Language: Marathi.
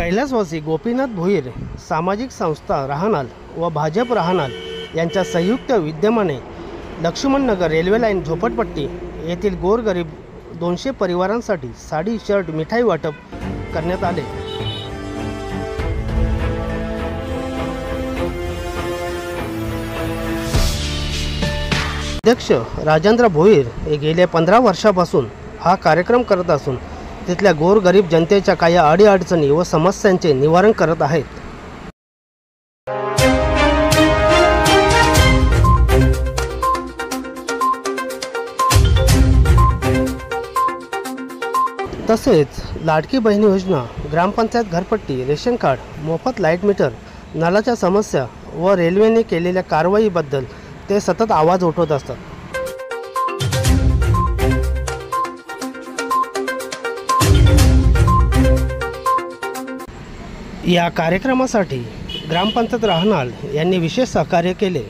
कैलासवासी गोपीनाथ भोईर सामाजिक संस्था राहनाल व भाजप राहनाल यांच्या संयुक्त विद्यमाने लक्ष्मणनगर रेल्वे लाईन झोपडपट्टी येथील गोरगरीब 200 परिवारांसाठी साडी शर्ट मिठाई वाटप करण्यात आले। अध्यक्ष राजेंद्र भोईर हे गेल्या 15 वर्षापासून हा कार्यक्रम करत असून तिथल्या गोरगरीब जनतेच्या काही अडीअडचणी व समस्यांचे निवारण करत आहेत। तसेच लाडकी बहीण योजना, ग्रामपंचायत घरपट्टी, रेशन कार्ड, मोफत लाईट मीटर, नलाच्या समस्या व रेल्वेने केलेल्या कारवाईबद्दल ते सतत आवाज उठवत असतात। या कार्यक्रमासाठी ग्रामपंचायत राहनाल यांनी विशेष सहकार्य केले।